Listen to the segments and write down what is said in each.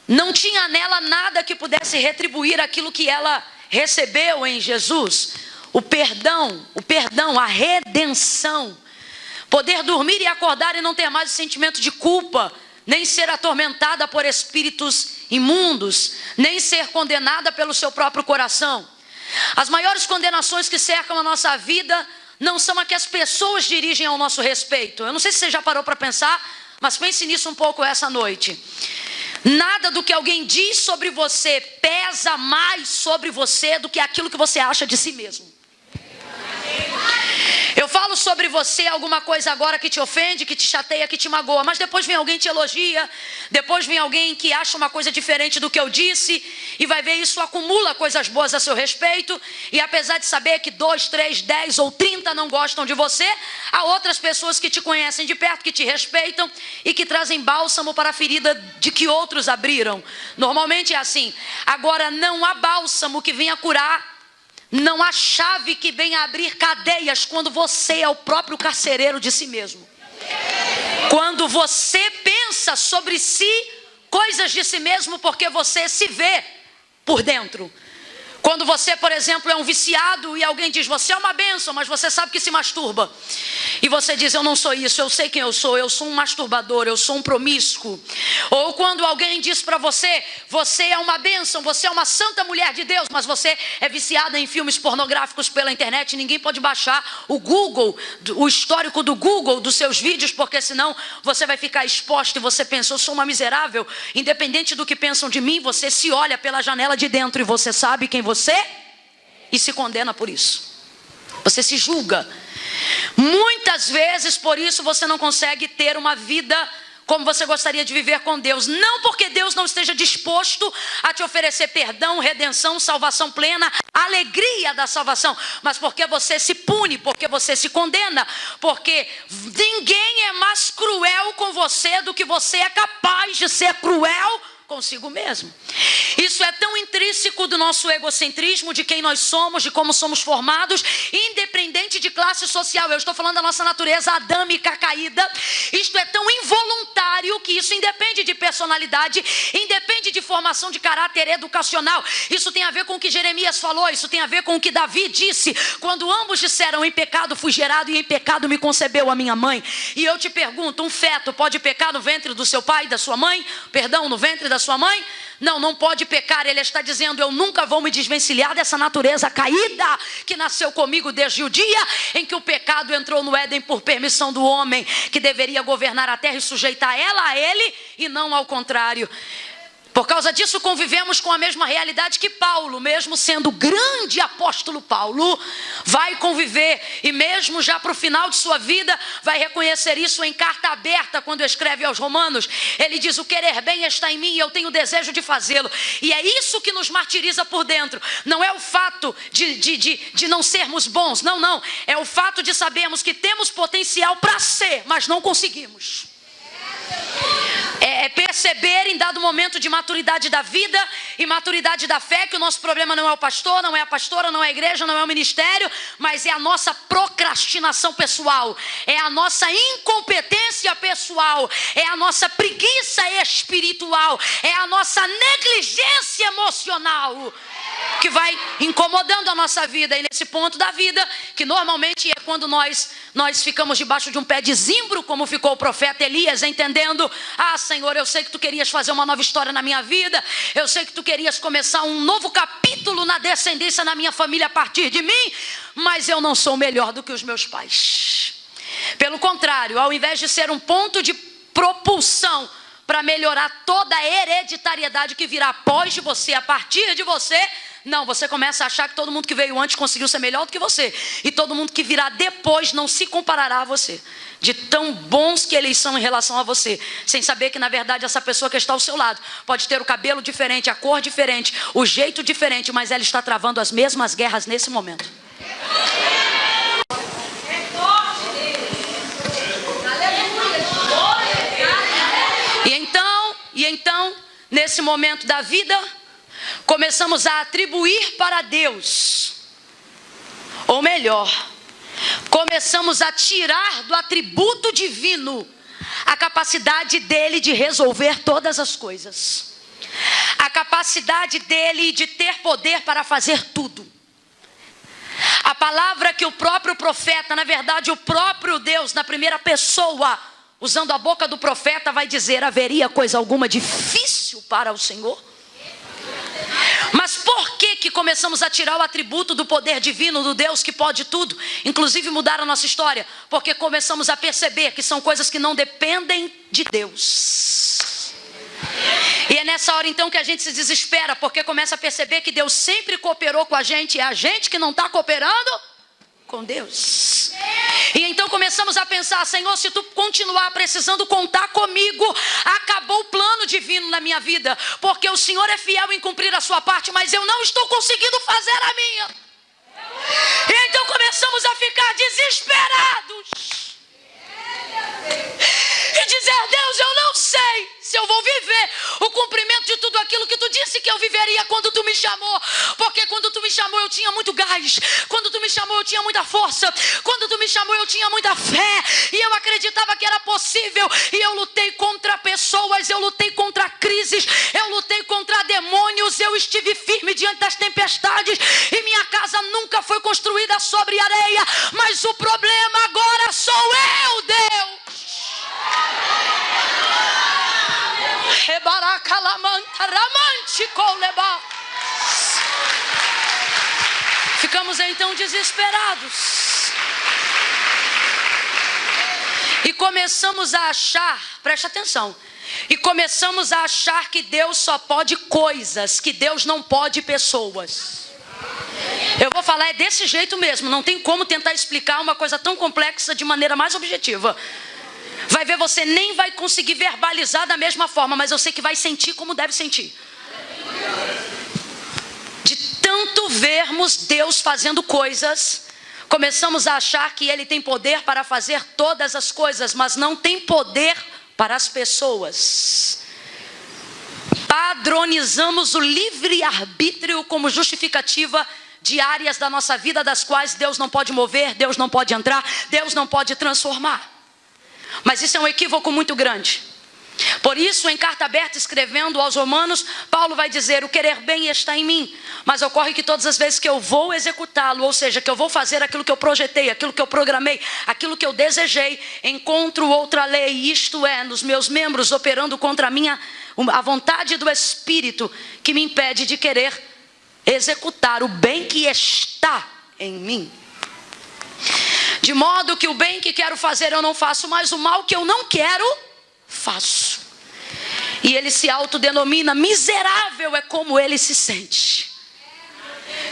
não tinha nela nada que pudesse retribuir aquilo que ela recebeu em Jesus. O perdão, a redenção. Poder dormir e acordar e não ter mais o sentimento de culpa, nem ser atormentada por espíritos imundos, nem ser condenada pelo seu próprio coração. As maiores condenações que cercam a nossa vida não são a que as pessoas dirigem ao nosso respeito. Eu não sei se você já parou para pensar, mas pense nisso um pouco essa noite. Nada do que alguém diz sobre você pesa mais sobre você do que aquilo que você acha de si mesmo. Eu falo sobre você alguma coisa agora que te ofende, que te chateia, que te magoa, mas depois vem alguém te elogia, depois vem alguém que acha uma coisa diferente do que eu disse, e vai ver isso acumula coisas boas a seu respeito, e apesar de saber que 2, 3, 10 ou 30 não gostam de você, há outras pessoas que te conhecem de perto, que te respeitam e que trazem bálsamo para a ferida de que outros abriram. Normalmente é assim. Agora, não há bálsamo que venha curar, não há chave que venha abrir cadeias quando você é o próprio carcereiro de si mesmo. Quando você pensa sobre si coisas de si mesmo porque você se vê por dentro. Quando você, por exemplo, é um viciado e alguém diz, você é uma bênção, mas você sabe que se masturba. E você diz, eu não sou isso, eu sei quem eu sou um masturbador, eu sou um promíscuo. Ou quando alguém diz para você, você é uma bênção, você é uma santa mulher de Deus, mas você é viciada em filmes pornográficos pela internet, ninguém pode baixar o Google, o histórico do Google dos seus vídeos, porque senão você vai ficar exposto e você pensa, eu sou uma miserável. Independente do que pensam de mim, você se olha pela janela de dentro e você sabe quem você e se condena por isso. Você se julga. Muitas vezes por isso você não consegue ter uma vida como você gostaria de viver com Deus. Não porque Deus não esteja disposto a te oferecer perdão, redenção, salvação plena, alegria da salvação, mas porque você se pune, porque você se condena, porque ninguém é mais cruel com você do que você é capaz de ser cruel consigo mesmo. Isso é tão intrínseco do nosso egocentrismo, de quem nós somos, de como somos formados, independente de classe social. Eu estou falando da nossa natureza adâmica caída. Isto é tão involuntário que isso independe de personalidade, independe de formação de caráter educacional. Isso tem a ver com o que Jeremias falou, isso tem a ver com o que Davi disse, quando ambos disseram, em pecado fui gerado e em pecado me concebeu a minha mãe. E eu te pergunto, um feto pode pecar no ventre do seu pai e da sua mãe? Perdão, no ventre da sua mãe? Não, não pode pecar. Ele está dizendo, eu nunca vou me desvencilhar dessa natureza caída que nasceu comigo desde o dia em que o pecado entrou no Éden por permissão do homem, que deveria governar a terra e sujeitar ela a ele e não ao contrário. Por causa disso convivemos com a mesma realidade que Paulo, mesmo sendo grande apóstolo Paulo, vai conviver, e mesmo já para o final de sua vida, vai reconhecer isso em carta aberta, quando escreve aos Romanos. Ele diz, o querer bem está em mim e eu tenho desejo de fazê-lo. E é isso que nos martiriza por dentro. Não é o fato de não sermos bons, não. É o fato de sabermos que temos potencial para ser, mas não conseguimos. É perceber em dado momento de maturidade da vida e maturidade da fé que o nosso problema não é o pastor, não é a pastora, não é a igreja, não é o ministério, mas é a nossa procrastinação pessoal, é a nossa incompetência pessoal, é a nossa preguiça espiritual, é a nossa negligência emocional que vai incomodando a nossa vida. E nesse ponto da vida, que normalmente é quando nós ficamos debaixo de um pé de zimbro, como ficou o profeta Elias, entendendo, Senhor, eu sei que tu querias fazer uma nova história na minha vida, eu sei que tu querias começar um novo capítulo na descendência na minha família a partir de mim, mas eu não sou melhor do que os meus pais. Pelo contrário, ao invés de ser um ponto de propulsão para melhorar toda a hereditariedade que virá após de você, a partir de você, não, você começa a achar que todo mundo que veio antes conseguiu ser melhor do que você, e todo mundo que virá depois não se comparará a você, de tão bons que eles são em relação a você, sem saber que na verdade essa pessoa que está ao seu lado pode ter o cabelo diferente, a cor diferente, o jeito diferente, mas ela está travando as mesmas guerras nesse momento. E então, nesse momento da vida, começamos a atribuir para Deus, ou melhor, começamos a tirar do atributo divino a capacidade dele de resolver todas as coisas. capacidade dele de ter poder para fazer tudo. A palavra que o próprio profeta, na verdade o próprio Deus, na primeira pessoa, usando a boca do profeta, vai dizer: haveria coisa alguma difícil para o Senhor? Mas por que começamos a tirar o atributo do poder divino do Deus que pode tudo, inclusive mudar a nossa história? Porque começamos a perceber que são coisas que não dependem de Deus. E é nessa hora então que a gente se desespera, porque começa a perceber que Deus sempre cooperou com a gente, é a gente que não está cooperando com Deus. E então começamos a pensar: Senhor, se tu continuar precisando contar comigo, acabou o plano divino na minha vida, porque o Senhor é fiel em cumprir a sua parte, mas eu não estou conseguindo fazer a minha. E então começamos a ficar desesperados e dizer: Deus, eu não sei se eu vou viver o cumprimento de tudo aquilo que tu disse que eu viveria quando tu me chamou. Porque quando tu me chamou eu tinha muito gás, quando tu me chamou eu tinha muita força, quando tu me chamou eu tinha muita fé, e eu acreditava que era possível, e eu lutei contra pessoas, eu lutei contra crises, eu lutei contra demônios, eu estive firme diante das tempestades, e minha casa nunca foi construída sobre areia. Mas o problema agora sou eu, Deus. Ficamos então desesperados e começamos a achar, preste atenção, e começamos a achar que Deus só pode coisas, que Deus não pode pessoas. Eu vou falar desse jeito mesmo, não tem como tentar explicar uma coisa tão complexa de maneira mais objetiva. Vai ver, você nem vai conseguir verbalizar da mesma forma, mas eu sei que vai sentir como deve sentir. De tanto vermos Deus fazendo coisas, começamos a achar que Ele tem poder para fazer todas as coisas, mas não tem poder para as pessoas. Padronizamos o livre-arbítrio como justificativa de áreas da nossa vida das quais Deus não pode mover, Deus não pode entrar, Deus não pode transformar. Mas isso é um equívoco muito grande. Por isso, em carta aberta, escrevendo aos Romanos, Paulo vai dizer: o querer bem está em mim, mas ocorre que todas as vezes que eu vou executá-lo, ou seja, que eu vou fazer aquilo que eu projetei, aquilo que eu programei, aquilo que eu desejei, encontro outra lei, isto é, nos meus membros, operando contra a vontade do Espírito, que me impede de querer executar o bem que está em mim. De modo que o bem que quero fazer eu não faço, mas o mal que eu não quero, faço. E ele se autodenomina miserável, é como ele se sente.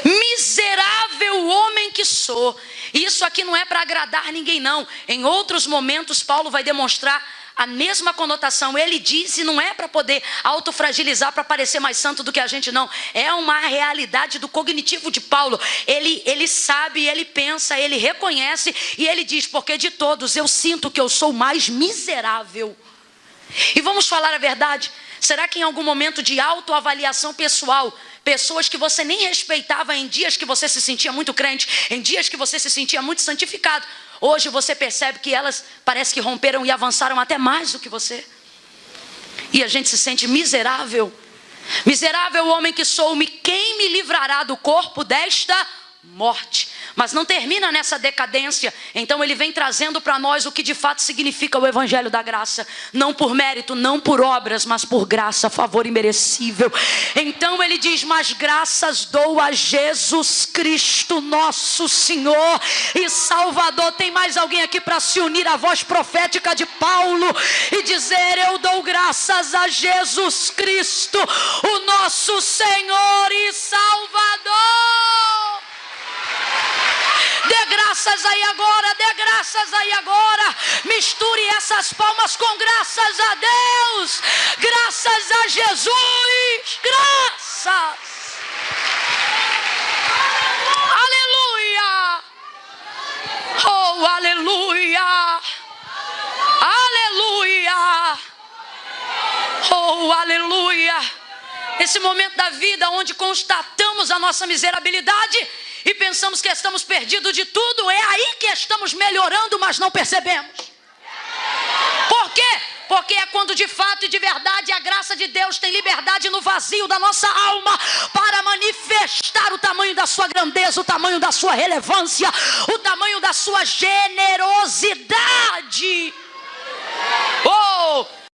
Miserável homem que sou. E isso aqui não é para agradar ninguém não. Em outros momentos Paulo vai demonstrar a mesma conotação. Ele diz, e não é para poder autofragilizar, para parecer mais santo do que a gente, não. É uma realidade do cognitivo de Paulo. Ele sabe, ele pensa, ele reconhece, e ele diz: porque de todos eu sinto que eu sou mais miserável. E vamos falar a verdade, será que em algum momento de autoavaliação pessoal, pessoas que você nem respeitava em dias que você se sentia muito crente, em dias que você se sentia muito santificado, hoje você percebe que elas parece que romperam e avançaram até mais do que você? E a gente se sente miserável. Miserável homem que sou, quem me livrará do corpo desta morte? Mas não termina nessa decadência. Então ele vem trazendo para nós o que de fato significa o evangelho da graça. Não por mérito, não por obras, mas por graça, favor imerecível. Então ele diz: mas graças dou a Jesus Cristo nosso Senhor e Salvador. Tem mais alguém aqui para se unir à voz profética de Paulo e dizer: eu dou graças a Jesus Cristo, o nosso Senhor e Salvador. Dê graças aí agora, dê graças aí agora. Misture essas palmas com graças a Deus, graças a Jesus, graças. Aleluia. Oh, aleluia. Aleluia. Oh, aleluia. Esse momento da vida onde constatamos a nossa miserabilidade e pensamos que estamos perdidos de tudo, é aí que estamos melhorando, mas não percebemos. Por quê? Porque é quando de fato e de verdade a graça de Deus tem liberdade no vazio da nossa alma para manifestar o tamanho da sua grandeza, o tamanho da sua relevância, o tamanho da sua generosidade.